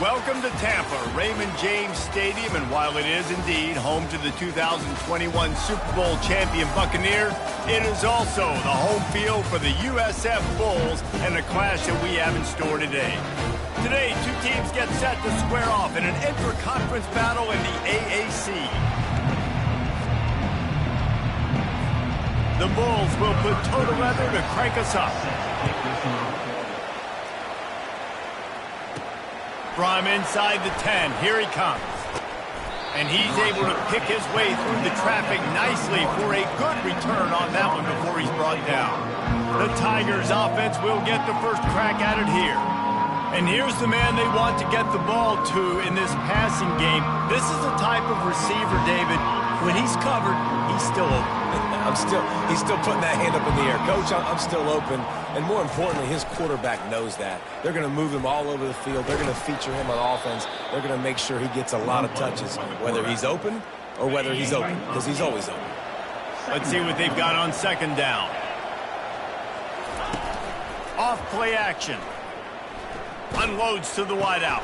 Welcome to Tampa, Raymond James Stadium, and while it is indeed home to the 2021 Super Bowl champion Buccaneers, it is also the home field for the USF Bulls and the clash that we have in store today. Today, two teams get set to square off in an intra-conference battle in the AAC. The Bulls will put toe together to crank us up. From inside the 10, here he comes. And he's able to pick his way through the traffic nicely for a good return on that one before he's brought down. The Tigers offense will get the first crack at it here. And here's the man they want to get the ball to in this passing game. This is the type of receiver, David, when he's covered, he's still open. He's still putting that hand up in the air. Coach, I'm still open. And more importantly, his quarterback knows that. They're going to move him all over the field. They're going to feature him on offense. They're going to make sure he gets a lot of touches, whether he's open or whether he's open, because he's always open. Let's see what they've got on second down. Off play action. Unloads to the wideout.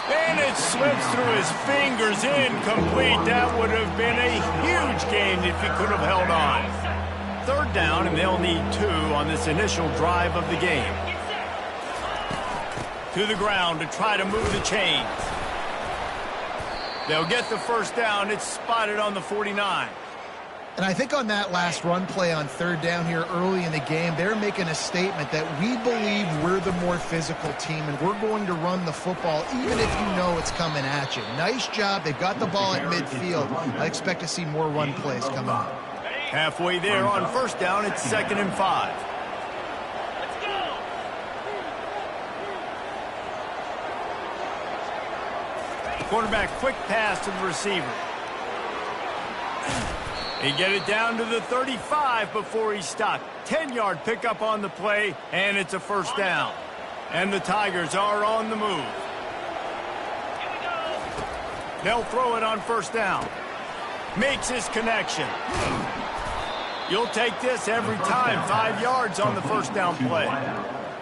And it slips through his fingers, incomplete. That would have been a huge game if he could have held on. Third down, and they'll need 2 on this initial drive of the game. To the ground to try to move the chains. They'll get the first down. It's spotted on the 49. And I think on that last run play on third down here early in the game, they're making a statement that we believe we're the more physical team and we're going to run the football even if you know it's coming at you. Nice job. They've got the ball at midfield. I expect to see more run plays coming up. Halfway there on first down, it's 2nd and 5. Let's go. Quarterback quick pass to the receiver. He get it down to the 35 before he's stopped. 10-yard pickup on the play, and it's a first down. And the Tigers are on the move. They'll throw it on first down. Makes his connection. You'll take this every time. 5 yards on the first down play.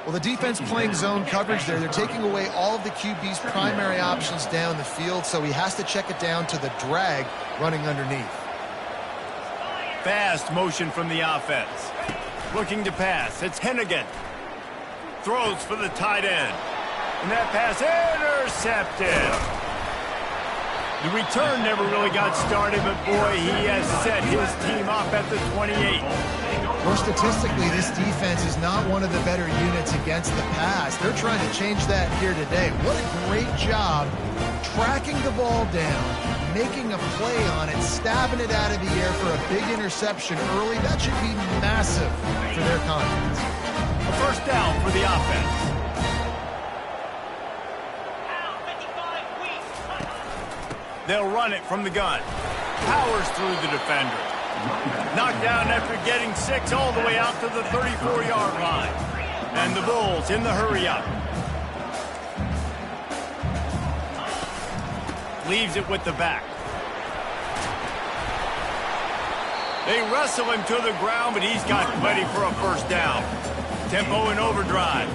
Well, the defense playing zone coverage there. They're taking away all of the QB's primary options down the field, so he has to check it down to the drag running underneath. Fast motion from the offense. Looking to pass. It's Hennigan. Throws for the tight end. And that pass intercepted. The return never really got started, but boy, he has set his team up at the 28. Well, statistically, this defense is not one of the better units against the pass. They're trying to change that here today. What a great job tracking the ball down, making a play on it, stabbing it out of the air for a big interception early. That should be massive for their confidence. A first down for the offense. They'll run it from the gun. Powers through the defender. Knocked down after getting 6 all the way out to the 34-yard line. And the Bulls in the hurry-up. Leaves it with the back. They wrestle him to the ground, but he's got plenty for a first down. Tempo in overdrive.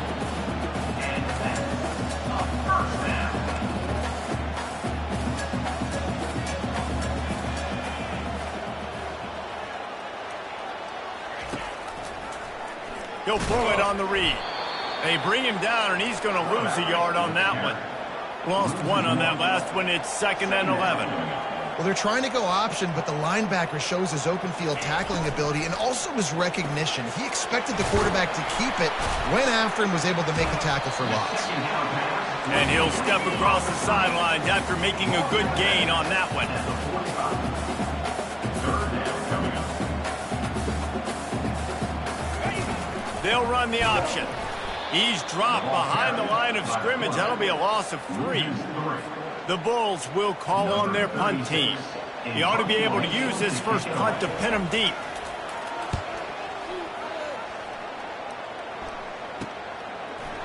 He'll pull it on the read. They bring him down, and he's going to lose a yard on that one. Lost 1 on that last one. It's 2nd and 11. Well, they're trying to go option, but the linebacker shows his open field tackling ability and also his recognition. He expected the quarterback to keep it, went after him, was able to make the tackle for loss. And he'll step across the sidelines after making a good gain on that one. They'll run the option. He's dropped behind the line of scrimmage. That'll be a loss of 3. The Bulls will call on their punt team. He ought to be able to use this first punt to pin him deep.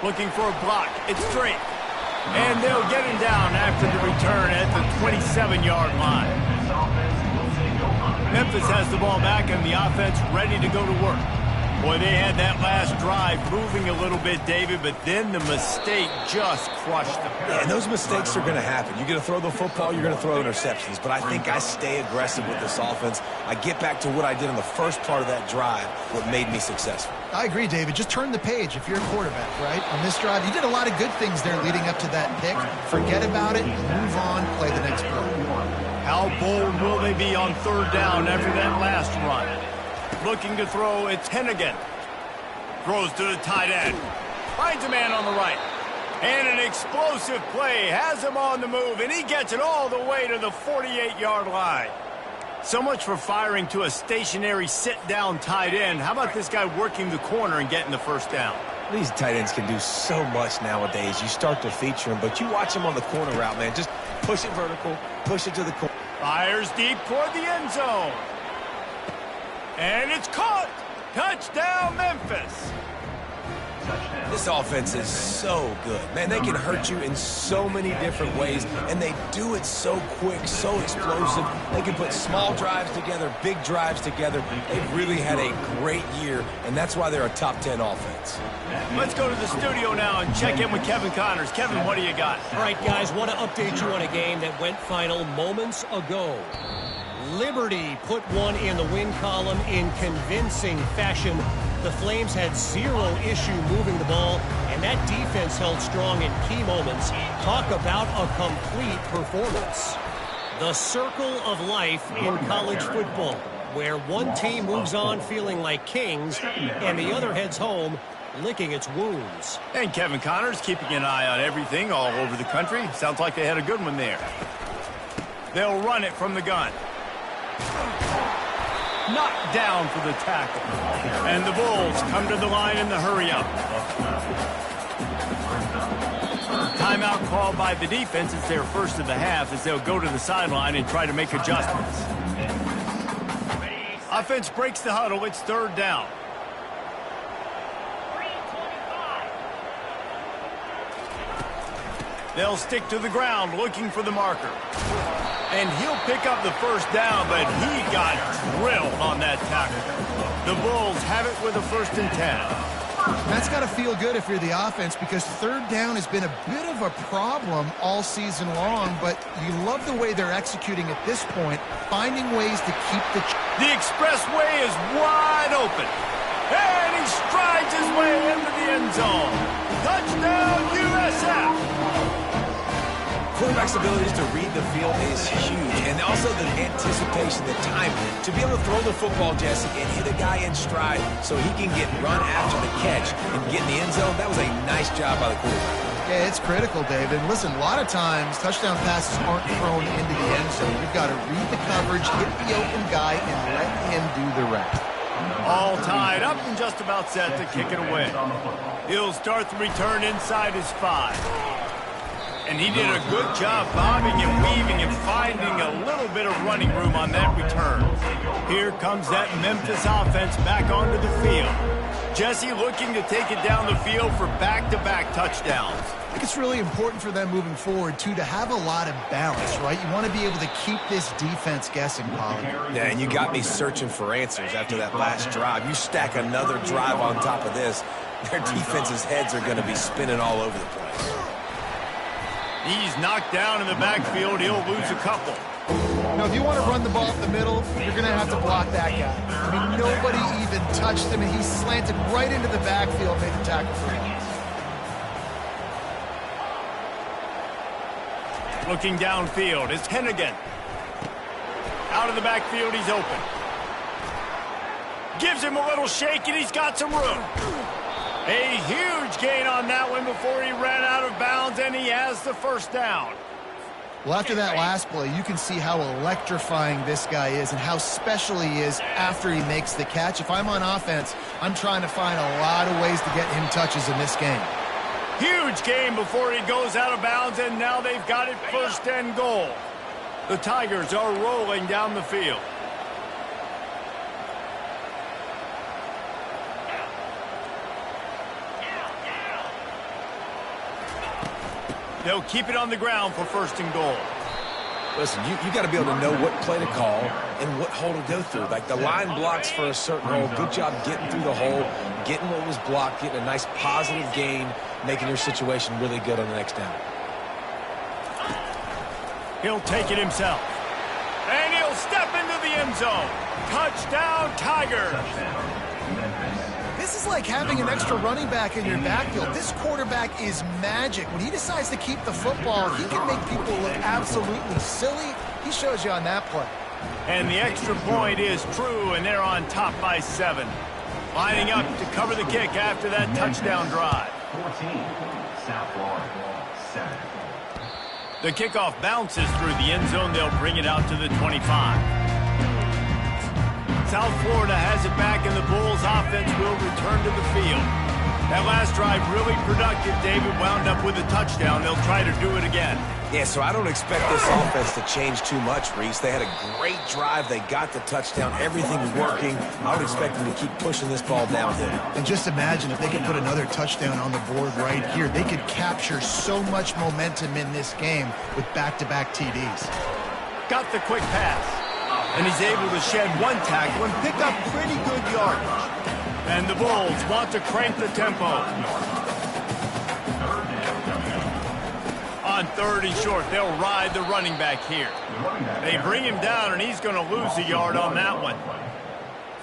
Looking for a block. It's straight. And they'll get him down after the return at the 27-yard line. Memphis has the ball back and the offense ready to go to work. Boy, they had that last drive moving a little bit, David, but then the mistake just crushed them. Yeah, and those mistakes are going to happen. You're going to throw the football, you're going to throw interceptions. But I think I stay aggressive with this offense. I get back to what I did in the first part of that drive, what made me successful. I agree, David. Just turn the page if you're a quarterback, right? On this drive, you did a lot of good things there leading up to that pick. Forget about it, move on, play the next play. How bold will they be on third down after that last run? Looking to throw, it's Hennigan. Throws to the tight end. Finds a man on the right. And an explosive play. Has him on the move, and he gets it all the way to the 48-yard line. So much for firing to a stationary sit-down tight end. How about this guy working the corner and getting the first down? These tight ends can do so much nowadays. You start to feature them, but you watch them on the corner route, man. Just push it vertical, push it to the corner. Fires deep toward the end zone. And it's caught. Touchdown, Memphis. This offense is so good. Man, they can hurt you in so many different ways, and they do it so quick, so explosive. They can put small drives together, big drives together. They've really had a great year, and that's why they're a top 10 offense. Let's go to the studio now and check in with Kevin Connors. Kevin, what do you got? All right, guys, want to update you on a game that went final moments ago. Liberty put one in the win column in convincing fashion. The Flames had zero issue moving the ball, and that defense held strong in key moments. Talk about a complete performance. The circle of life in college football, where one team moves on feeling like kings, and the other heads home licking its wounds. And Kevin Connors keeping an eye on everything all over the country. Sounds like they had a good one there. They'll run it from the gun. Knocked down for the tackle. And the Bulls come to the line in the hurry-up. Timeout called by the defense. It's their first of the half as they'll go to the sideline and try to make adjustments. Offense breaks the huddle. It's third down. They'll stick to the ground looking for the marker. And he'll pick up the first down, but he got drilled on that tackle. The Bulls have it with a 1st and 10. That's got to feel good if you're the offense, because third down has been a bit of a problem all season long, but you love the way they're executing at this point, finding ways to keep the... The expressway is wide open. And he strides his way into the end zone. Touchdown, USF! Quarterback's abilities to read the field is huge, and also the anticipation, the time to be able to throw the football, Jesse, and hit a guy in stride so he can get run after the catch and get in the end zone. That was a nice job by the quarterback. Yeah, it's critical, David. And listen, a lot of times touchdown passes aren't thrown into the end zone. You've got to read the coverage, hit the open guy, and let him do the rest. All tied up and just about set to kick it away. He'll start the return inside his 5. And he did a good job bobbing and weaving and finding a little bit of running room on that return. Here comes that Memphis offense back onto the field. Jesse looking to take it down the field for back-to-back touchdowns. I think it's really important for them moving forward, too, to have a lot of balance, right? You want to be able to keep this defense guessing, Pollard. Yeah, and you got me searching for answers after that last drive. You stack another drive on top of this, their defense's heads are going to be spinning all over the place. He's knocked down in the backfield. He'll lose a couple. Now, if you want to run the ball up the middle, you're going to have to block that guy. I mean, nobody even touched him, and he slanted right into the backfield, made the tackle for him. Looking downfield, it's Hennigan. Out of the backfield, he's open. Gives him a little shake, and he's got some room. A huge gain on that one before he ran out of bounds, and he has the first down. Well, after that last play, you can see how electrifying this guy is and how special he is after he makes the catch. If I'm on offense, I'm trying to find a lot of ways to get him touches in this game. Huge gain before he goes out of bounds, and now they've got it 1st and goal. The Tigers are rolling down the field. They'll keep it on the ground for 1st and goal. Listen, you got to be able to know what play to call and what hole to go through. Like the line blocks for a certain hole. Good job getting through the hole, getting what was blocked, getting a nice positive gain, making your situation really good on the next down. He'll take it himself. And he'll step into the end zone. Touchdown, Tigers. This is like having an extra running back in your backfield. This quarterback is magic. When he decides to keep the football, he can make people look absolutely silly. He shows you on that play. And the extra point is true, and they're on top by 7. Lining up to cover the kick after that touchdown drive. 14, South Florida, 7. The kickoff bounces through the end zone. They'll bring it out to the 25. South Florida has it back, and the Bulls offense will return to the field. That last drive really productive. David wound up with a touchdown. They'll try to do it again. Yeah, so I don't expect this offense to change too much, Reese. They had a great drive. They got the touchdown. Everything's working. I would expect them to keep pushing this ball downhill. And just imagine if they could put another touchdown on the board right here. They could capture so much momentum in this game with back-to-back TDs. Got the quick pass. And he's able to shed one tackle and pick up pretty good yardage. And the Bulls want to crank the tempo. On 3rd and short, they'll ride the running back here. They bring him down, and he's going to lose a yard on that one.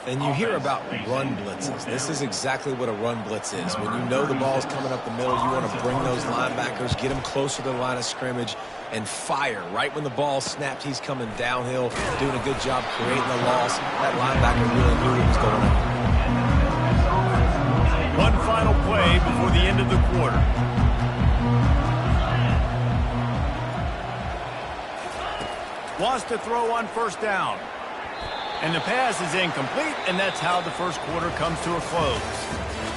And you hear about run blitzes. This is exactly what a run blitz is. When you know the ball's coming up the middle, you want to bring those linebackers, get them closer to the line of scrimmage, and fire. Right when the ball snapped, he's coming downhill, doing a good job creating the loss. That linebacker really knew what was going on. One final play before the end of the quarter. Wants to throw on 1st down. And the pass is incomplete, and that's how the first quarter comes to a close.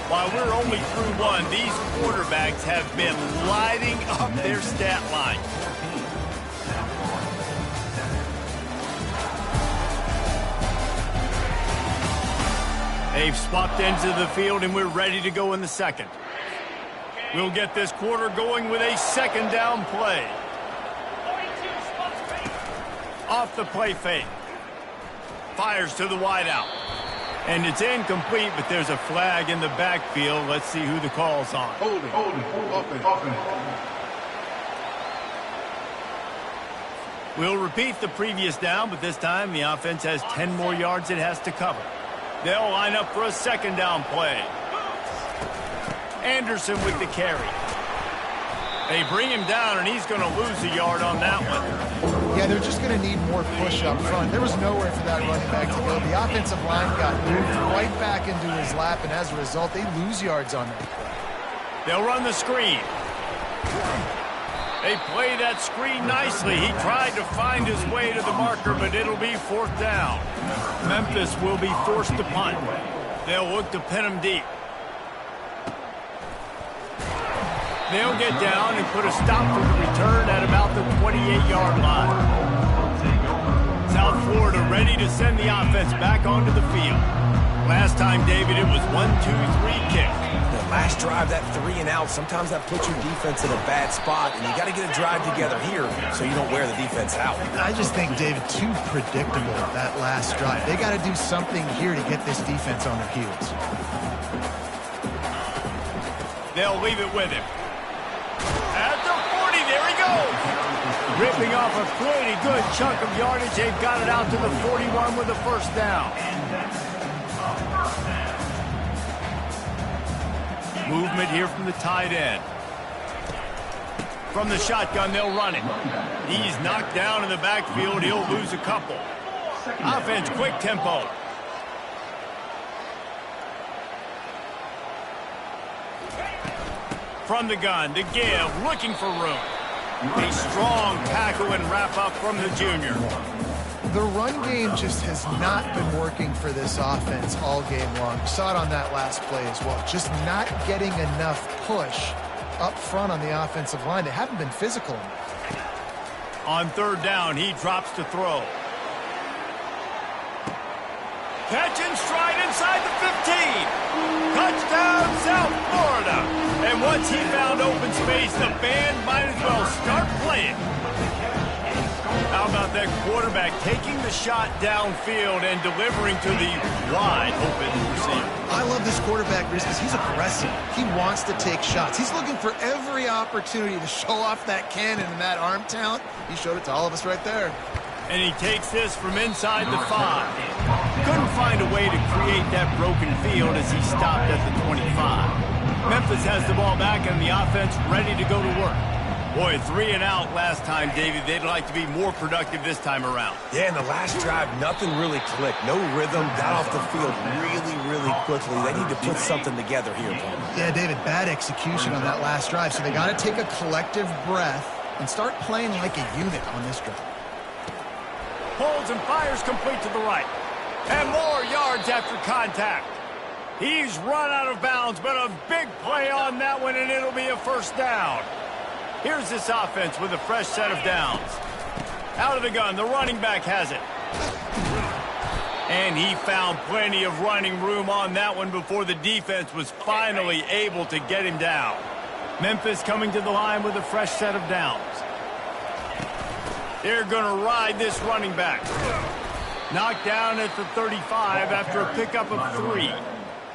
While we're only through one, these quarterbacks have been lighting up their stat line. They've swapped into the field, and we're ready to go in the second. We'll get this quarter going with a 2nd down play. Off the play fake. Fires to the wideout. And it's incomplete, but there's a flag in the backfield. Let's see who the call's on. Holding, open. We'll repeat the previous down, but this time the offense has 10 more yards it has to cover. They'll line up for a 2nd down play. Anderson with the carry. They bring him down, and he's going to lose a yard on that one. Yeah, they're just going to need more push up front. There was nowhere for that running back to go. The offensive line got moved right back into his lap, and as a result, they lose yards on that play. They'll run the screen. They play that screen nicely. He tried to find his way to the marker, but it'll be 4th down. Memphis will be forced to punt. They'll look to pin him deep. They'll get down and put a stop to the return at about the 28-yard line. South Florida ready to send the offense back onto the field. Last time, David, it was 1-2-3 kick. The last drive, that 3 and out, sometimes that puts your defense in a bad spot, and you got to get a drive together here so you don't wear the defense out. I just think, David, too predictable, that last drive. They got to do something here to get this defense on their heels. They'll leave it with him. At the 40, there he goes. Ripping off a pretty good chunk of yardage. They've got it out to the 41 with a 1st down. Movement here from the tight end. From the shotgun, they'll run it. He's knocked down in the backfield. He'll lose a couple. Offense, quick tempo. From the gun to give, looking for room. A strong tackle and wrap up from the junior. The run game just has not been working for this offense all game long. You saw it on that last play as well. Just not getting enough push up front on the offensive line. They haven't been physical enough. On 3rd down, he drops to throw. Catch and stride inside the 15. Touchdown, South Florida. And once he found open space, the band might as well start playing. Now that quarterback taking the shot downfield and delivering to the wide open receiver. I love this quarterback, Bruce, because he's aggressive. He wants to take shots. He's looking for every opportunity to show off that cannon and that arm talent. He showed it to all of us right there. And he takes this from inside the 5. Couldn't find a way to create that broken field as he stopped at the 25. Memphis has the ball back and the offense ready to go to work. Boy, 3 and out last time, David. They'd like to be more productive this time around. Yeah, in the last drive, nothing really clicked. No rhythm, got off the field really quickly. They need to put something together here, Paul. Yeah, David, bad execution on that last drive. So they got to take a collective breath and start playing like a unit on this drive. Holds and fires complete to the right. And more yards after contact. He's run out of bounds, but a big play on that one, and it'll be a first down. Here's this offense with a fresh set of downs. Out of the gun, the running back has it. And he found plenty of running room on that one before the defense was finally able to get him down. Memphis coming to the line with a fresh set of downs. They're going to ride this running back. Knocked down at the 35 after a pickup of 3.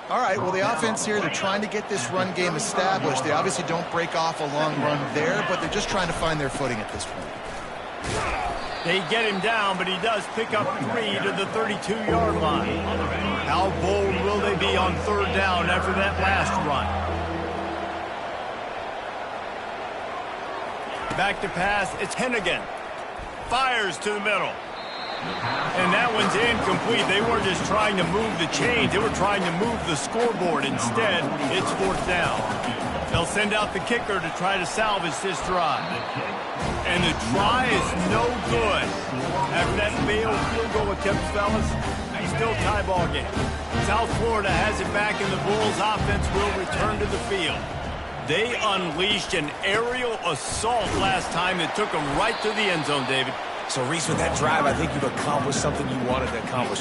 All right, well, the offense here, they're trying to get this run game established. They obviously don't break off a long run there, but they're just trying to find their footing at this point. They get him down, but he does pick up 3 to the 32-yard line. How bold will they be on 3rd down after that last run? Back to pass, it's Hennigan. Fires to the middle. And that one's incomplete. They weren't just trying to move the chains. They were trying to move the scoreboard. Instead, it's 4th down. They'll send out the kicker to try to salvage this drive. And the try is no good. After that failed field goal attempt, fellas, still tie ball game. South Florida has it back, and the Bulls offense will return to the field. They unleashed an aerial assault last time that took them right to the end zone, David. So, Reese, with that drive, I think you've accomplished something you wanted to accomplish.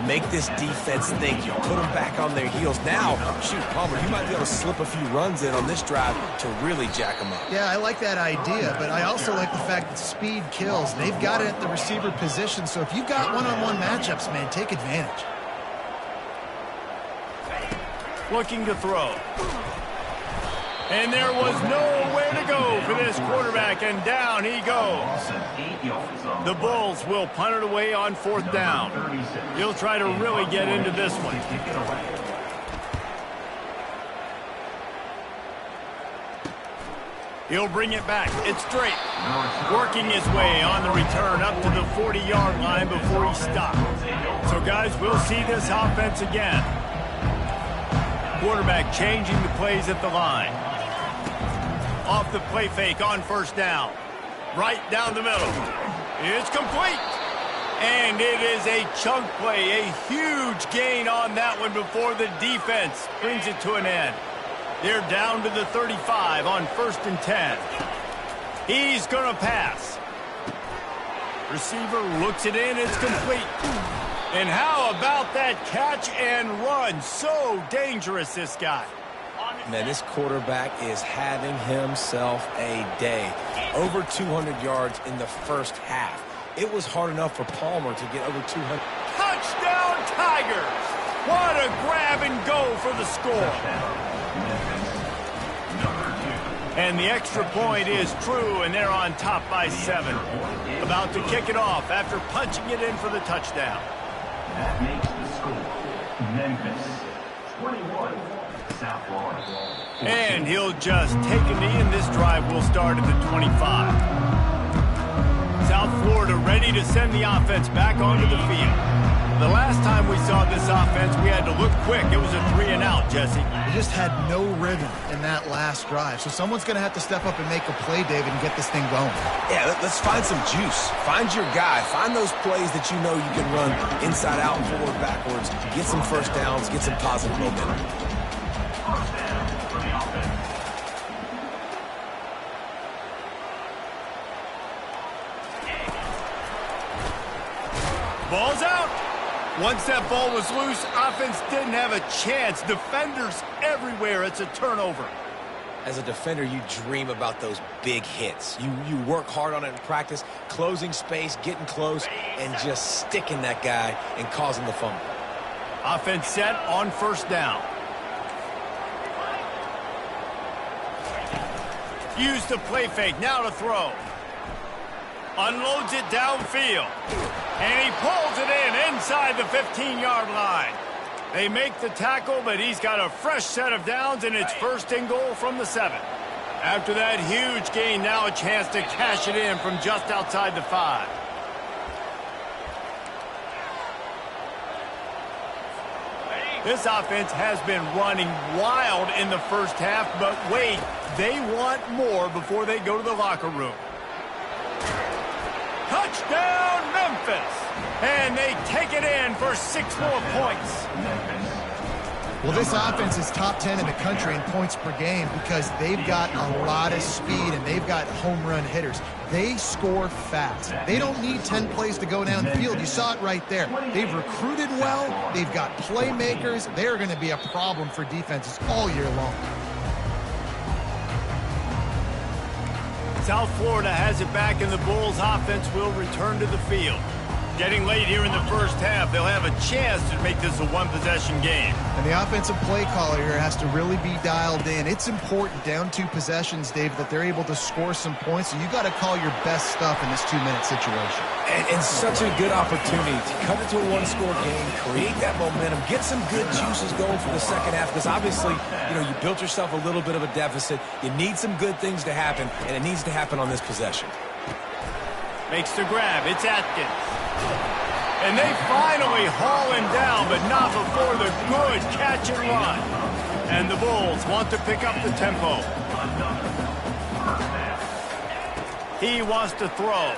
Make this defense think. You put them back on their heels. Now, shoot, Palmer, you might be able to slip a few runs in on this drive to really jack them up. Yeah, I like that idea, but I also like the fact that speed kills. They've got it at the receiver position, so if you've got one-on-one matchups, man, take advantage. Looking to throw. And there was nowhere to go for this quarterback, and down he goes. The Bulls will punt it away on 4th down. He'll try to really get into this one. He'll bring it back. It's straight. Working his way on the return up to the 40-yard line before he stopped. So, guys, we'll see this offense again. Quarterback changing the plays at the line. Off the play fake on 1st down. Right down the middle. It's complete. And it is a chunk play. A huge gain on that one before the defense brings it to an end. They're down to the 35 on 1st and 10. He's going to pass. Receiver looks it in. It's complete. And how about that catch and run? So dangerous, this guy. Man, this quarterback is having himself a day. Over 200 yards in the first half. It was hard enough for Palmer to get over 200. Touchdown, Tigers! What a grab and go for the score. And the extra point is true, and they're on top by 7. About to kick it off after punching it in for the touchdown. That makes the score Memphis 21, South Florida. And he'll just take a knee, and this drive will start at the 25. South Florida ready to send the offense back onto the field. The last time we saw this offense, we had to look quick. It was a 3 and out, Jesse. They just had no rhythm in that last drive. So someone's going to have to step up and make a play, David, and get this thing going. Yeah, let's find some juice. Find your guy. Find those plays that you know you can run inside out, forward, backwards. Get some first downs. Get some positive momentum. Ball's out. Once that ball was loose, offense didn't have a chance. Defenders everywhere. It's a turnover. as a defender, you dream about those big hits. You work hard on it in practice, closing space, getting close, and just sticking that guy and causing the fumble. Offense set on first down. Use the play fake, now to throw. Unloads it downfield. And he pulls it in inside the 15-yard line. They make the tackle, but he's got a fresh set of downs, and it's first and goal from the 7. After that huge gain, now a chance to cash it in from just outside the 5. This offense has been running wild in the first half, but wait, they want more before they go to the locker room. Touchdown, Memphis! And they take it in for 6 more points. Well, this offense is top 10 in the country in points per game because they've got a lot of speed and they've got home run hitters. They score fast. They don't need 10 plays to go down the field. You saw it right there. They've recruited well. They've got playmakers. They're going to be a problem for defenses all year long. South Florida has it back, and the Bulls offense will return to the field. Getting late here in the first half, they'll have a chance to make this a one-possession game. And the offensive play caller here has to really be dialed in. It's important down 2 possessions, Dave, that they're able to score some points. So you got to call your best stuff in this 2-minute situation. And such a good opportunity to cut it to a one-score game, create that momentum, get some good juices going for the second half. Because obviously, you built yourself a little bit of a deficit. You need some good things to happen, and it needs to happen on this possession. Makes the grab. It's Atkins. And they finally haul him down, but not before the good catch and run. And the Bulls want to pick up the tempo. He wants to throw.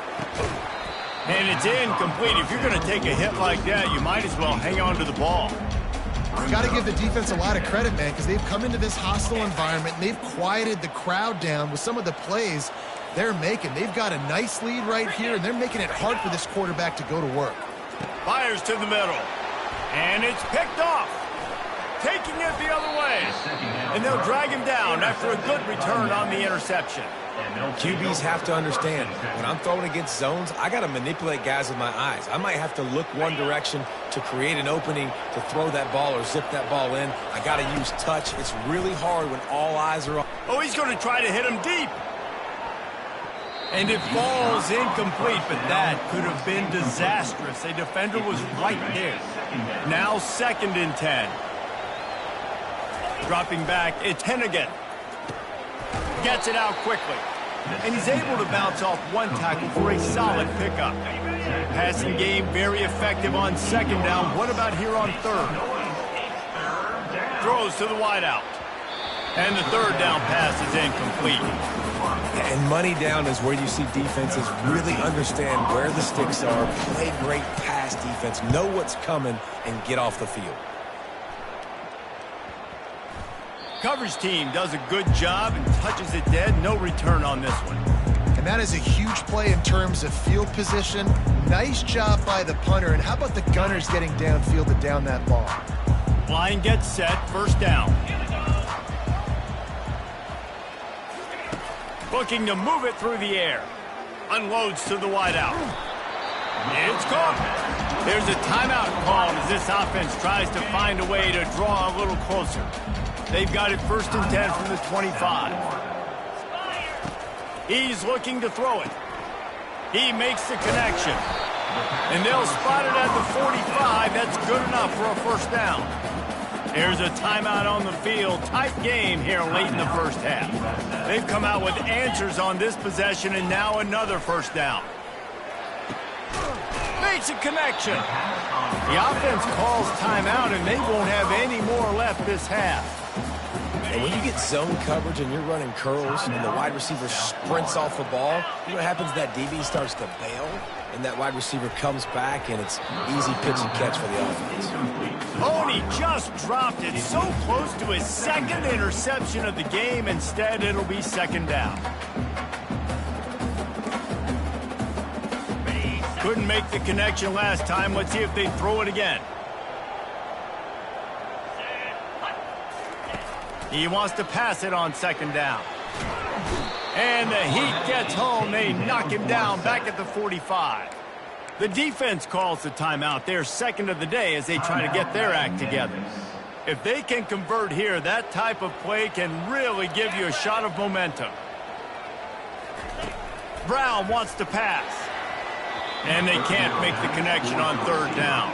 And it's incomplete. If you're going to take a hit like that, you might as well hang on to the ball. You got to give the defense a lot of credit, man, because they've come into this hostile environment and they've quieted the crowd down with some of the plays they're making. They've got a nice lead right here, and they're making it hard for this quarterback to go to work. Fires to the middle. And it's picked off. Taking it the other way. And they'll drag him down after a good return on the interception. QBs have to understand, when I'm throwing against zones, I got to manipulate guys with my eyes. I might have to look one direction to create an opening to throw that ball or zip that ball in. I got to use touch. It's really hard when all eyes are on. Oh, he's going to try to hit him deep. And it falls incomplete, but that could have been disastrous. A defender was right there. Now 2nd and 10. Dropping back, it's Hennigan. Gets it out quickly. And he's able to bounce off one tackle for a solid pickup. Passing game very effective on 2nd down. What about here on 3rd? Throws to the wideout. And the 3rd down pass is incomplete. And money down is where you see defenses really understand where the sticks are, play great pass defense, know what's coming, and get off the field. Coverage team does a good job and touches it dead. No return on this one. And that is a huge play in terms of field position. Nice job by the punter. And how about the gunners getting downfield to down that ball? Line gets set. First down. Looking to move it through the air. Unloads to the wideout. It's caught. There's a timeout called as this offense tries to find a way to draw a little closer. They've got it 1st and 10 from the 25. He's looking to throw it. He makes the connection. And they'll spot it at the 45. That's good enough for a first down. There's a timeout on the field. Tight game here late in the first half. They've come out with answers on this possession, and now another first down. Makes a connection. The offense calls timeout, and they won't have any more left this half. And when you get zone coverage and you're running curls and the wide receiver sprints off the ball, you know what happens? That DB starts to bail, and that wide receiver comes back, and it's easy pitch and catch for the offense. Oh, and he just dropped it so close to his 2nd interception of the game. Instead, it'll be 2nd down. Couldn't make the connection last time. Let's see if they throw it again. He wants to pass it on second down. And the heat gets home. They knock him down back at the 45. The defense calls the timeout. Their second of the day as they try to get their act together. If they can convert here, that type of play can really give you a shot of momentum. Brown wants to pass. And they can't make the connection on third down.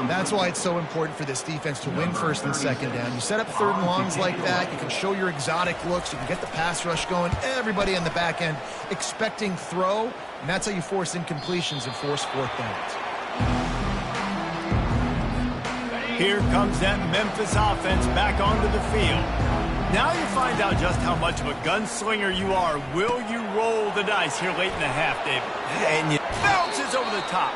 That's why it's so important for this defense to win first and second down. You set up third and longs like that, you can show your exotic looks, you can get the pass rush going, everybody in the back end expecting throw, and that's how you force incompletions and force fourth downs. Here comes that Memphis offense back onto the field. Now you find out just how much of a gunslinger you are. Will you roll the dice here late in the half, David? And you bounces over the top.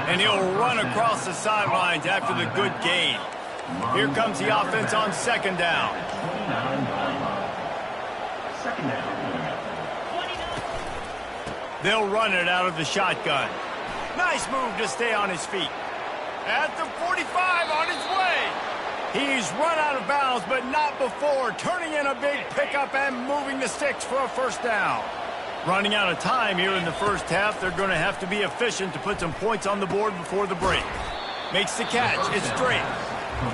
And he'll run across the sidelines after the good gain. Here comes the offense on second down. They'll run it out of the shotgun. Nice move to stay on his feet. At the 45 on his way. He's run out of bounds, but not before. Turning in a big pickup and moving the sticks for a first down. Running out of time here in the first half. They're going to have to be efficient to put some points on the board before the break. Makes the catch. It's straight.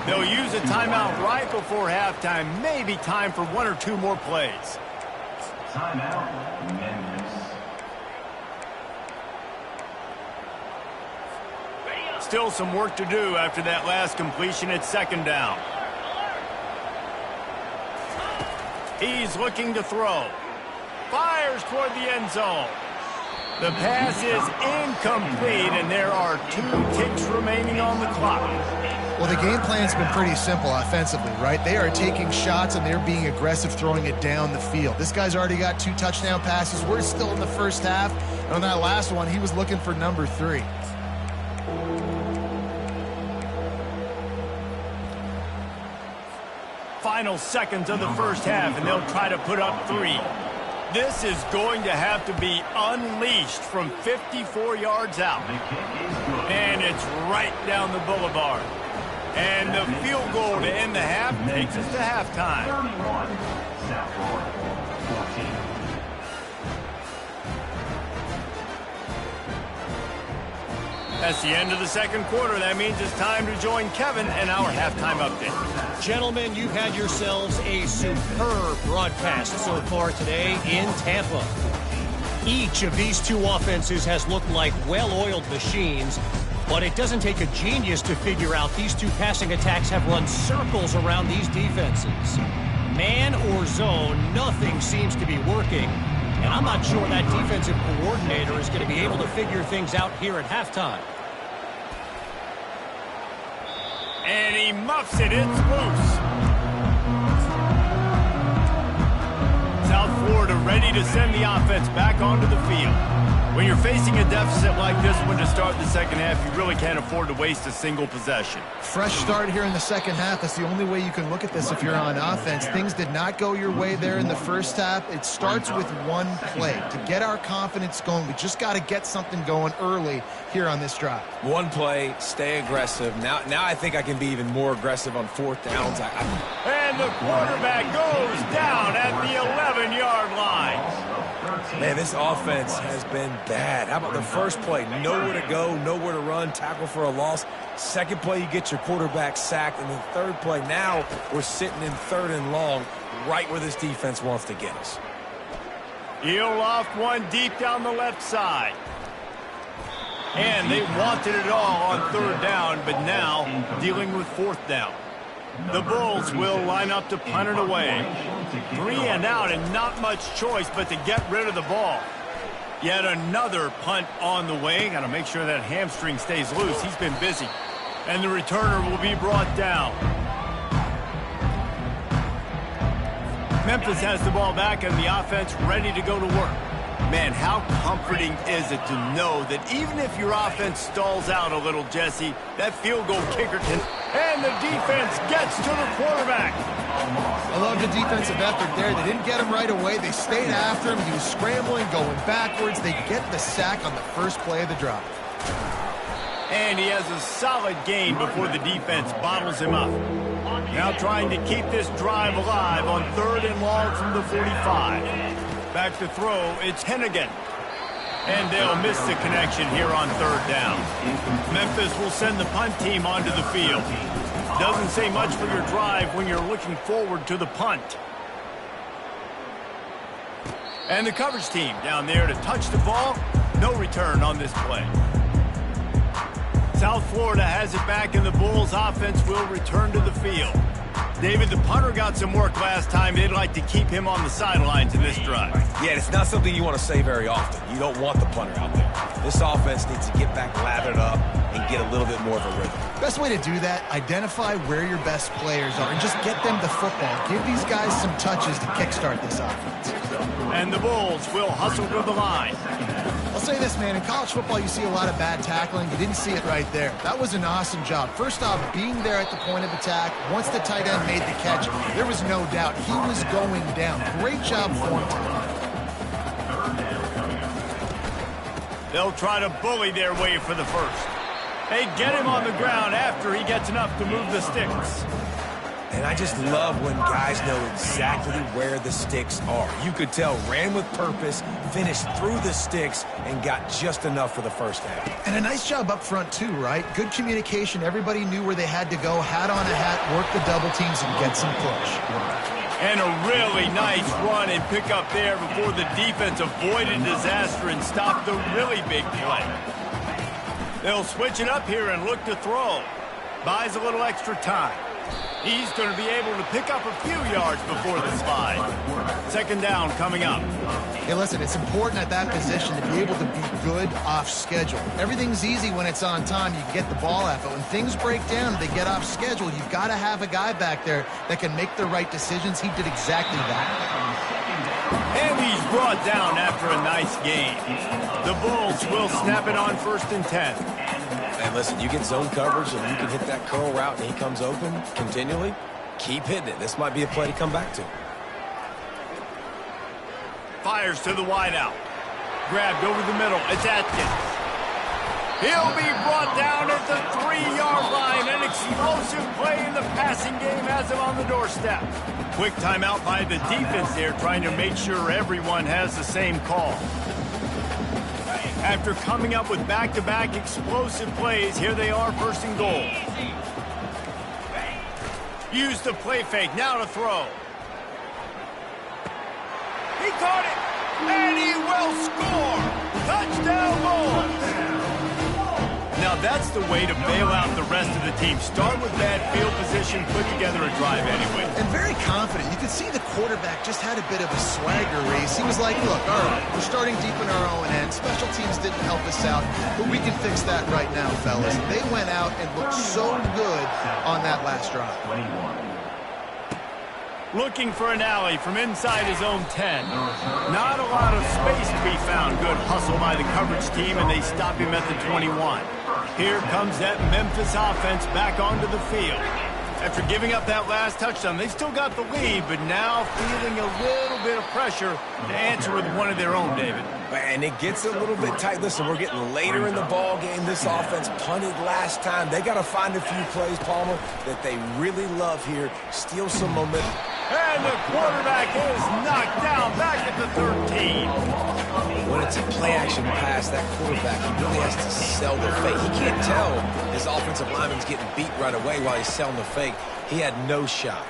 They'll use a timeout right before halftime. Maybe time for one or two more plays. Timeout, Memphis. Still some work to do after that last completion at second down. He's looking to throw. Fires toward the end zone. The pass is incomplete, and there are 2 ticks remaining on the clock. Well, the game plan's been pretty simple offensively, right? They are taking shots, and they're being aggressive throwing it down the field. This guy's already got 2 touchdown passes. We're still in the first half. And on that last one, he was looking for number 3. Final seconds of the first half, and they'll try to put up 3. This is going to have to be unleashed from 54 yards out. And it's right down the boulevard. And the field goal to end the half takes us to halftime. 31, South Florida, 14. That's the end of the second quarter. That means it's time to join Kevin and our halftime update. Gentlemen, you've had yourselves a superb broadcast so far today in Tampa. Each of these 2 offenses has looked like well-oiled machines, but it doesn't take a genius to figure out these 2 passing attacks have run circles around these defenses. Man or zone, nothing seems to be working. And I'm not sure that defensive coordinator is going to be able to figure things out here at halftime. And he muffs it. It's loose. South Florida ready to send the offense back onto the field. When you're facing a deficit like this one to start the second half, you really can't afford to waste a single possession. Fresh start here in the second half. That's the only way you can look at this if you're on offense. Things did not go your way there in the first half. It starts with one play. To get our confidence going, we just got to get something going early here on this drive. One play, stay aggressive. Now I think I can be even more aggressive on fourth downs. And the quarterback goes down at the 11-yard line. Man, this offense has been bad. How about the first play? Nowhere to go, nowhere to run, tackle for a loss. Second play, you get your quarterback sacked. And then third play, now we're sitting in third and long, right where this defense wants to get us. He'll loft one deep down the left side. And they wanted it all on third down, but now dealing with fourth down. The Bulls will line up to punt it away. 3 and out and not much choice but to get rid of the ball. Yet another punt on the way. Got to make sure that hamstring stays loose. He's been busy. And the returner will be brought down. Memphis has the ball back and the offense ready to go to work. Man, how comforting is it to know that even if your offense stalls out a little, Jesse, that field goal kicker can... And the defense gets to the quarterback. I love the defensive effort there. They didn't get him right away. They stayed after him. He was scrambling, going backwards. They get the sack on the first play of the drive. And he has a solid gain before the defense bottles him up. Now trying to keep this drive alive on 3rd and long from the 45. Back to throw, it's Hennigan. And they'll miss the connection here on 3rd down. Memphis will send the punt team onto the field. Doesn't say much for your drive when you're looking forward to the punt. And the coverage team down there to touch the ball. No return on this play. South Florida has it back, and the Bulls offense will return to the field. David, the punter got some work last time. They'd like to keep him on the sidelines in this drive. Yeah, it's not something you want to say very often. You don't want the punter out there. This offense needs to get back lathered up and get a little bit more of a rhythm. Best way to do that, identify where your best players are and just get them the football. Give these guys some touches to kickstart this offense. And the Bulls will hustle to the line. I'll say this, man, in college football you see a lot of bad tackling. You didn't see it right there. That was an awesome job. First off, being there at the point of attack. Once the tight end made the catch, there was no doubt he was going down. Great job for him tonight. They'll try to bully their way for the first. They get him on the ground after he gets enough to move the sticks. And I just love when guys know exactly where the sticks are. You could tell ran with purpose, finished through the sticks, and got just enough for the first half. And a nice job up front too, right? Good communication. Everybody knew where they had to go. Hat on a hat, work the double teams, and get some push. And a really nice run and pick up there before the defense avoided disaster and stopped the really big play. They'll switch it up here and look to throw. Buys a little extra time. He's going to be able to pick up a few yards before the slide. 2nd down coming up. Hey, listen, it's important at that position to be able to be good off schedule. Everything's easy when it's on time. You can get the ball out. But when things break down and they get off schedule, you've got to have a guy back there that can make the right decisions. He did exactly that. And he's brought down after a nice gain. The Bulls will snap it on 1st and 10. And listen, you get zone coverage and you can hit that curl route and he comes open continually, keep hitting it. This might be a play to come back to. Fires to the wideout. Grabbed over the middle. It's Atkins. He'll be brought down at the 3-yard line. An explosive play in the passing game has him on the doorstep. Quick timeout by the defense there, trying to make sure everyone has the same call. After coming up with back-to-back explosive plays, here they are, 1st and goal. Use the play fake, now to throw. He caught it, and he will score! Touchdown, Bulls! Now that's the way to bail out the rest of the team. Start with bad field position, put together a drive anyway. And very confident. You could see the quarterback just had a bit of a swagger race. He was like, look, all right, we're starting deep in our own end. Special teams didn't help us out, but we can fix that right now, fellas. And they went out and looked so good on that last drive. Looking for an alley from inside his own 10. Not a lot of space to be found. Good hustle by the coverage team, and they stop him at the 21. Here comes that Memphis offense back onto the field. After giving up that last touchdown, they still got the lead, but now feeling a little bit of pressure to answer with one of their own, David. And it gets a little bit tight. Listen, we're getting later in the ball game. This offense punted last time. They got to find a few plays, Palmer, that they really love here. Steal some momentum. And the quarterback is knocked down back at the 13. When it's a play-action pass, that quarterback, he really has to sell the fake. He can't tell his offensive lineman's getting beat right away while he's selling the fake. He had no shot.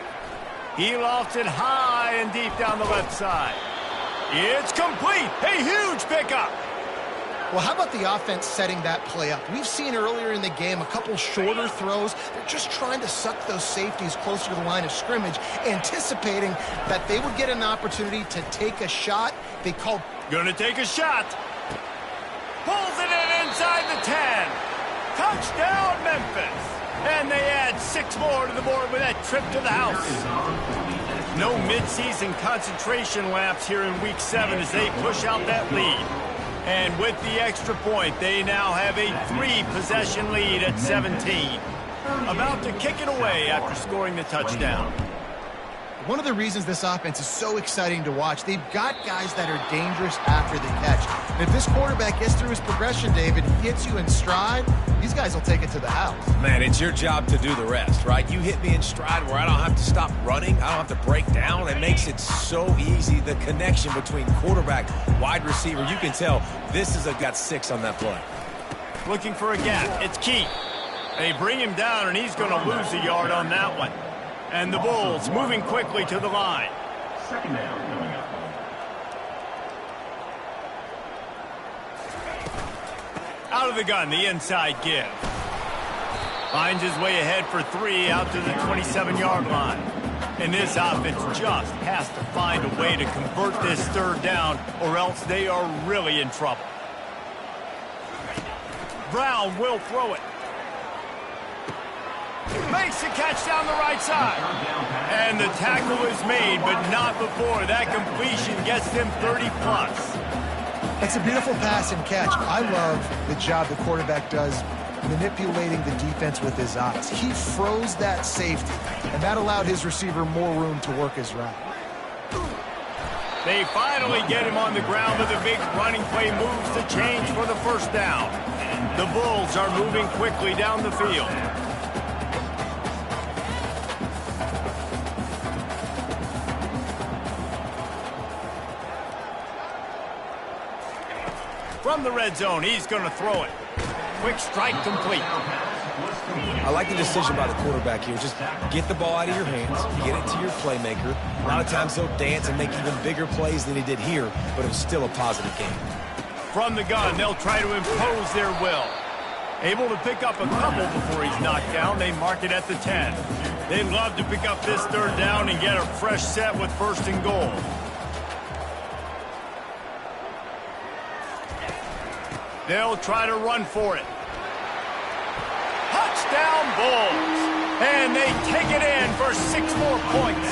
He lofts it high and deep down the left side. It's complete. A huge pickup. Well, how about the offense setting that play up? We've seen earlier in the game a couple shorter throws. They're just trying to suck those safeties closer to the line of scrimmage, anticipating that they would get an opportunity to take a shot. They called... Gonna take a shot. Pulls it in inside the 10. Touchdown, Memphis. And they add 6 more to the board with that trip to the house. No midseason concentration laps here in Week 7 as they push out that lead. And with the extra point, they now have a 3-possession lead at 17. About to kick it away after scoring the touchdown. One of the reasons this offense is so exciting to watch, they've got guys that are dangerous after the catch. And if this quarterback gets through his progression, David, gets you in stride, these guys will take it to the house. Man, it's your job to do the rest, right? You hit me in stride where I don't have to stop running. I don't have to break down. It makes it so easy. The connection between quarterback, wide receiver, you can tell this is got 6 on that play. Looking for a gap. It's Keith. They bring him down, and he's going to lose a yard on that one. And the Bulls moving quickly to the line. Second down coming up. Out of the gun, the inside give. Finds his way ahead for 3 out to the 27-yard line. And this offense just has to find a way to convert this 3rd down, or else they are really in trouble. Brown will throw it. Makes the catch down the right side. And the tackle is made, but not before that completion gets them 30-plus. It's a beautiful pass and catch. I love the job the quarterback does manipulating the defense with his eyes. He froze that safety, and that allowed his receiver more room to work his route. They finally get him on the ground with a big running play moves the change for the 1st down. The Bulls are moving quickly down the field. From the red zone, he's going to throw it. Quick strike complete. I like the decision by the quarterback here. Just get the ball out of your hands, get it to your playmaker. A lot of times he'll dance and make even bigger plays than he did here, but it was still a positive game. From the gun, they'll try to impose their will. Able to pick up a couple before he's knocked down. They mark it at the 10. They'd love to pick up this 3rd down and get a fresh set with 1st and goal. They'll try to run for it. Touchdown Bulls. And they take it in for 6 more points.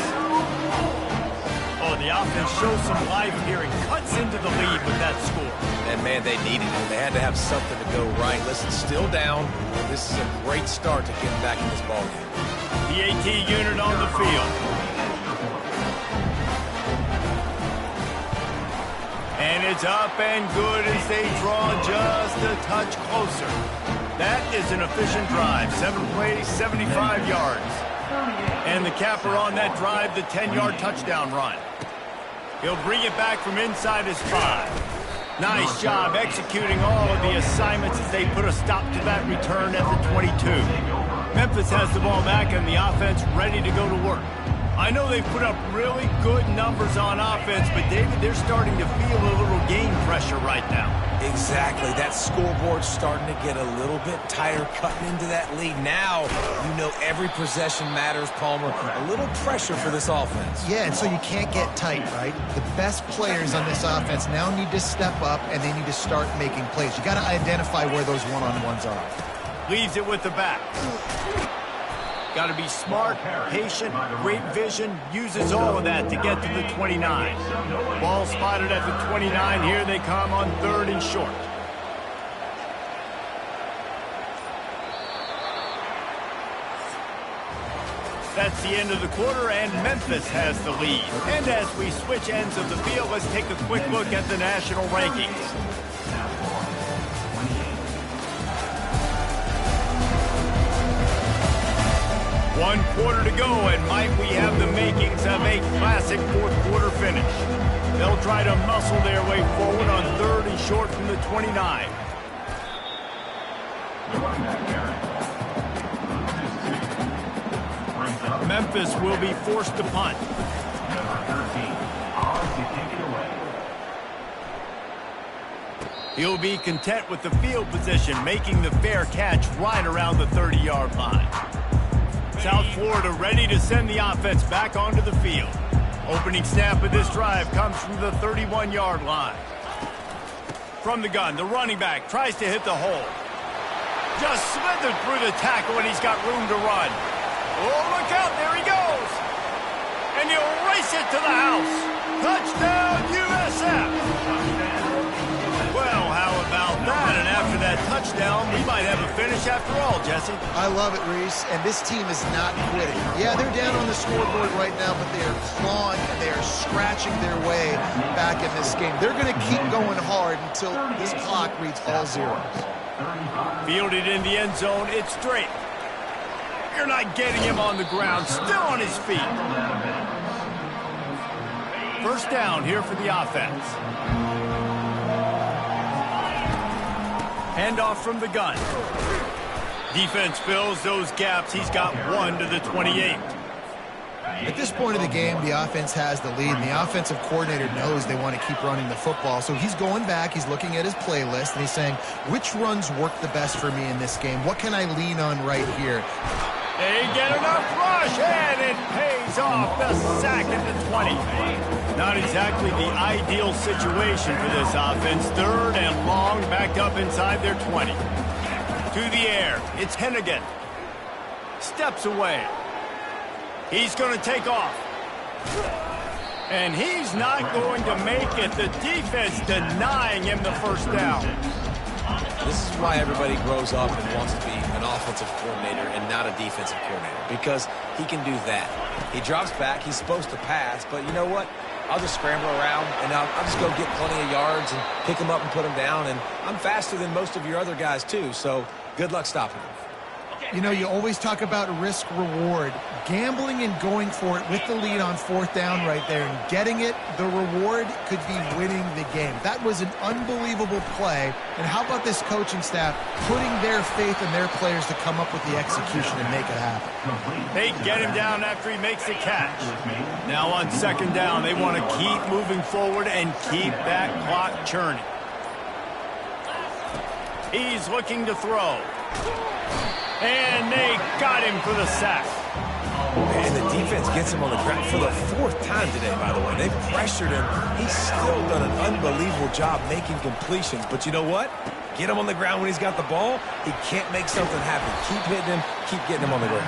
Oh, the offense shows some life here and cuts into the lead with that score. And, man, they needed it. They had to have something to go right. Listen, still down. This is a great start to getting back in this ballgame. The AT unit on the field. And it's up and good as they draw just a touch closer. That is an efficient drive. 7 plays, 75 yards. And the capper on that drive, the 10-yard touchdown run. He'll bring it back from inside his 5. Nice job executing all of the assignments as they put a stop to that return at the 22. Memphis has the ball back and the offense ready to go to work. I know they've put up really good numbers on offense, but David, they're starting to feel a little game pressure right now. Exactly. That scoreboard's starting to get a little bit tighter, cutting into that lead. Now, you know every possession matters, Palmer. A little pressure for this offense. Yeah, and so you can't get tight, right? The best players on this offense now need to step up, and they need to start making plays. You got to identify where those one-on-ones are. Leaves it with the back. Got to be smart, patient, great vision, uses all of that to get to the 29. Ball spotted at the 29. Here they come on 3rd and short. That's the end of the quarter, and Memphis has the lead. And as we switch ends of the field, let's take a quick look at the national rankings. 1 quarter to go, and might we have the makings of a classic 4th quarter finish. They'll try to muscle their way forward on 3rd and short from the 29. Memphis will be forced to punt. He'll be content with the field position, making the fair catch right around the 30-yard line. South Florida ready to send the offense back onto the field. Opening snap of this drive comes from the 31-yard line. From the gun, the running back tries to hit the hole. Just slithered through the tackle, and he's got room to run. Oh, look out, there he goes. And he'll race it to the house. Touchdown, USF. Well, how about that? And after that touchdown, touchdown, we might have a finish after all, Jesse. I love it, Reese, and this team is not quitting. Yeah, they're down on the scoreboard right now, but they are clawing and they are scratching their way back in this game. They're going to keep going hard until this clock reads all zeros. Fielded in the end zone, it's straight. You're not getting him on the ground, still on his feet. First down here for the offense. Handoff from the gun. Defense fills those gaps. He's got 1 to the 28. At this point of the game, the offense has the lead, and the offensive coordinator knows they want to keep running the football. So he's going back, he's looking at his playlist, and he's saying, which runs work the best for me in this game? What can I lean on right here? They get enough rush, and it pays off. The sack at the 20. Not exactly the ideal situation for this offense. 3rd and long, backed up inside their 20. To the air, it's Hennigan. Steps away. He's going to take off. And he's not going to make it. The defense denying him the first down. This is why everybody grows up and wants to be an offensive coordinator and not a defensive coordinator, because he can do that. He drops back. He's supposed to pass, but you know what? I'll just scramble around, and I'll just go get plenty of yards and pick them up and put them down, and I'm faster than most of your other guys, too, so good luck stopping him. You know, you always talk about risk-reward. Gambling and going for it with the lead on 4th down right there and getting it, the reward could be winning the game. That was an unbelievable play. And how about this coaching staff putting their faith in their players to come up with the execution and make it happen? They get him down after he makes the catch. Now on 2nd down, they want to keep moving forward and keep that clock churning. He's looking to throw. And they got him for the sack. And the defense gets him on the ground for the 4th time today, by the way. They've pressured him. He's still done an unbelievable job making completions. But you know what? Get him on the ground when he's got the ball. He can't make something happen. Keep hitting him. Keep getting him on the ground.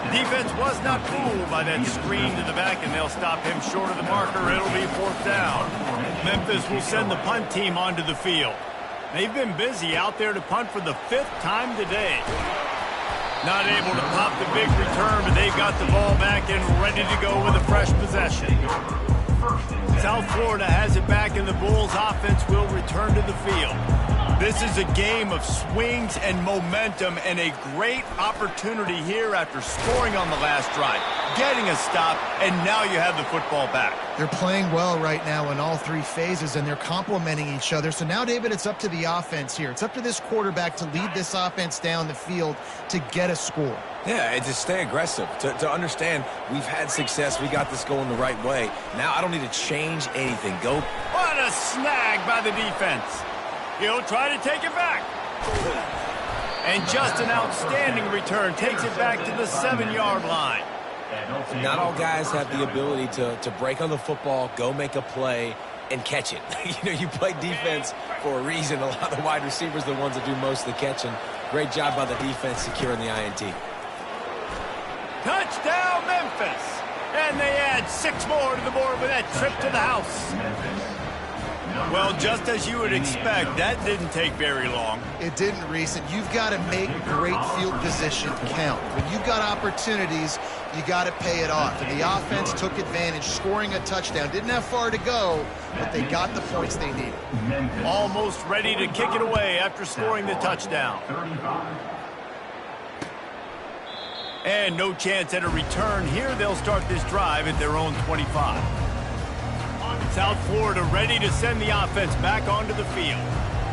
Defense was not fooled by that screen to the back, and they'll stop him short of the marker. It'll be 4th down. Memphis will send the punt team onto the field. They've been busy out there to punt for the 5th time today. Not able to pop the big return, but they've got the ball back and ready to go with a fresh possession. South Florida has it back, and the Bulls offense will return to the field. This is a game of swings and momentum, and a great opportunity here after scoring on the last drive, getting a stop, and now you have the football back. They're playing well right now in all 3 phases, and they're complementing each other. So now, David, it's up to the offense here. It's up to this quarterback to lead this offense down the field to get a score. Yeah, and to stay aggressive, to understand we've had success, we got this going the right way. Now I don't need to change anything. Go. What a snag by the defense. He'll try to take it back. And just an outstanding return. Takes it back to the 7-yard line. Not all guys have the ability to break on the football, go make a play, and catch it. You know, you play defense for a reason. A lot of the wide receivers are the ones that do most of the catching. Great job by the defense securing the INT. Touchdown, Memphis. And they add 6 more to the board with that trip to the house. Well, just as you would expect, that didn't take very long. It didn't, Reese, and you've got to make great field position count. When you've got opportunities, you got to pay it off. And the offense took advantage, scoring a touchdown. Didn't have far to go, but they got the points they needed. Almost ready to kick it away after scoring the touchdown. And no chance at a return here. They'll start this drive at their own 25. South Florida ready to send the offense back onto the field.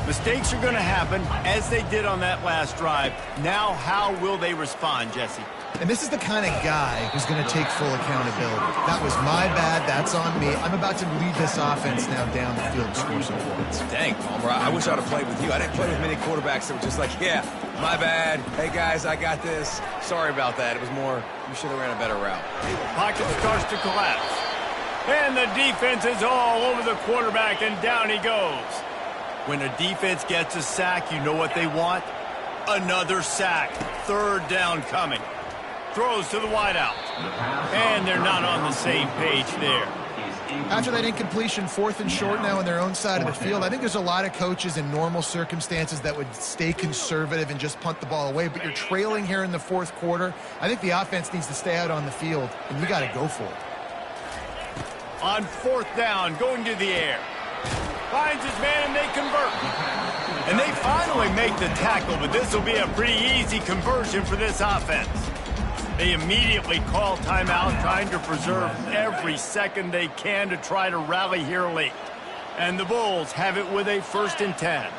Mistakes are going to happen, as they did on that last drive. Now, how will they respond, Jesse? And this is the kind of guy who's going to take full accountability. That was my bad. That's on me. I'm about to lead this offense now down the field to score some points. Dang, Palmer, I wish I'd have played with you. I didn't play with many quarterbacks that were just like, yeah, my bad. Hey, guys, I got this. Sorry about that. It was more, you should have ran a better route. Pocket starts to collapse. And the defense is all over the quarterback, and down he goes. When a defense gets a sack, you know what they want? Another sack. 3rd down coming. Throws to the wideout. And they're not on the same page there. After that incompletion, 4th and short now on their own side of the field, I think there's a lot of coaches in normal circumstances that would stay conservative and just punt the ball away, but you're trailing here in the 4th quarter. I think the offense needs to stay out on the field, and you got to go for it. On 4th down, going to the air. Finds his man, and they convert. And they finally make the tackle, but this will be a pretty easy conversion for this offense. They immediately call timeout, trying to preserve every second they can to try to rally here late. And the Bulls have it with a 1st and 10.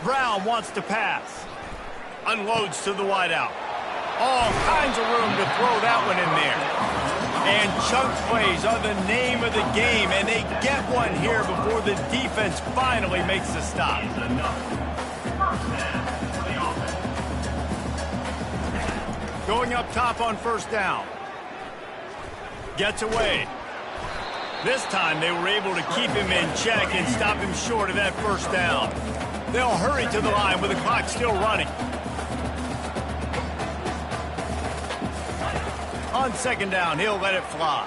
Brown wants to pass. Unloads to the wideout. All kinds of room to throw that one in there. And chunk plays are the name of the game, and they get one here before the defense finally makes the stop. Going up top on 1st down. Gets away. This time they were able to keep him in check and stop him short of that 1st down. They'll hurry to the line with the clock still running. On 2nd down, he'll let it fly.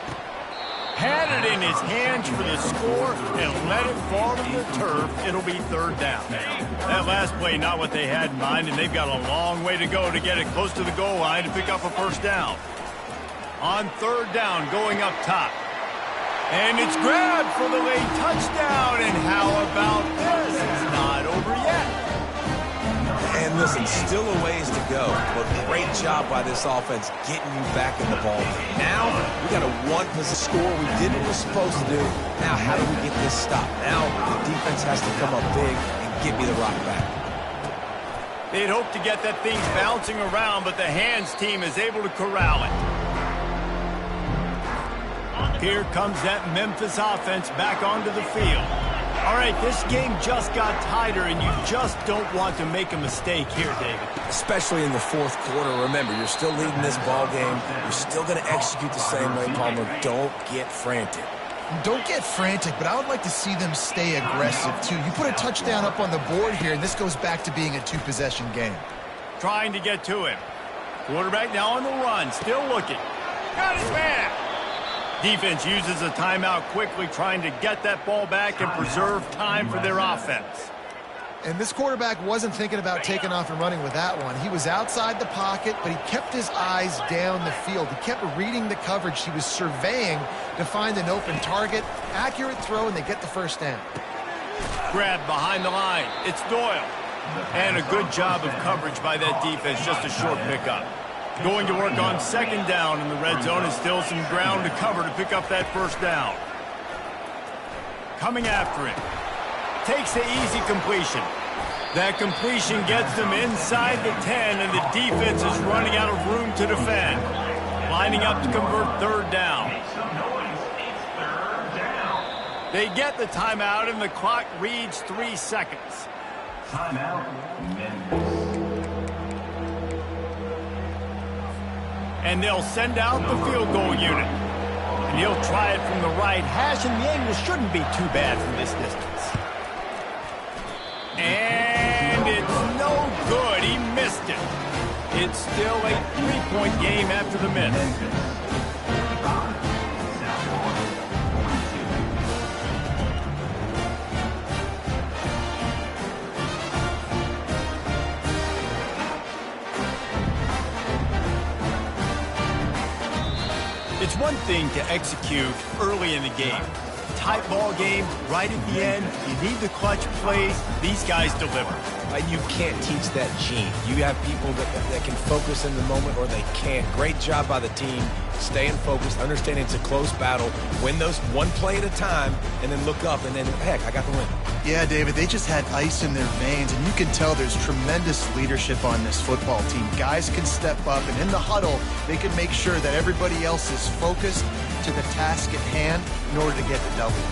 Had it in his hands for the score and let it fall to the turf. It'll be 3rd down. That last play, not what they had in mind, and they've got a long way to go to get it close to the goal line to pick up a 1st down. On 3rd down, going up top. And it's grabbed for the late touchdown. And how about this? It's not over yet. And listen, still a ways to go, but great job by this offense getting you back in the ball game. Now, we got a one-possession score. We did what we're supposed to do. Now, how do we get this stopped? Now, the defense has to come up big and get me the rock back. They'd hoped to get that thing bouncing around, but the hands team is able to corral it. Here comes that Memphis offense back onto the field. All right, this game just got tighter, and you just don't want to make a mistake here, David. Especially in the 4th quarter. Remember, you're still leading this ball game. You're still going to execute the same way, Palmer. Don't get frantic. Don't get frantic, but I would like to see them stay aggressive, too. You put a touchdown up on the board here, and this goes back to being a 2-possession game. Trying to get to him. Quarterback now on the run, still looking. Got his man. Defense uses a timeout quickly, trying to get that ball back and preserve time for their offense. And this quarterback wasn't thinking about taking off and running with that one. He was outside the pocket, but he kept his eyes down the field. He kept reading the coverage. He was surveying to find an open target. Accurate throw, and they get the 1st down. Grab behind the line. It's Doyle. And a good job of coverage by that defense. Just a short pickup. Going to work on 2nd down in the red zone, and still some ground to cover to pick up that 1st down. Coming after it. Takes the easy completion. That completion gets them inside the 10, and the defense is running out of room to defend. Lining up to convert 3rd down. They get the timeout, and the clock reads 3 seconds. Timeout, Memphis. And they'll send out the field goal unit. And he'll try it from the right hash, and the angle shouldn't be too bad from this distance. And it's no good. He missed it. It's still a 3-point game after the miss. It's one thing to execute early in the game. Tight ball game, right at the end, you need the clutch plays. These guys deliver. You can't teach that gene. You have people that can focus in the moment, or they can't. Great job by the team, staying focused, understanding it's a close battle, win those one play at a time, and then look up, and then, heck, I got the win. Yeah, David, they just had ice in their veins, and you can tell there's tremendous leadership on this football team. Guys can step up, and in the huddle, they can make sure that everybody else is focused to the task at hand in order to get the W.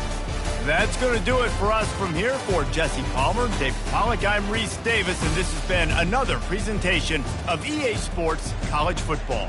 That's going to do it for us from here. For Jesse Palmer, Dave Pollack, I'm Reese Davis, and this has been another presentation of EA Sports College Football.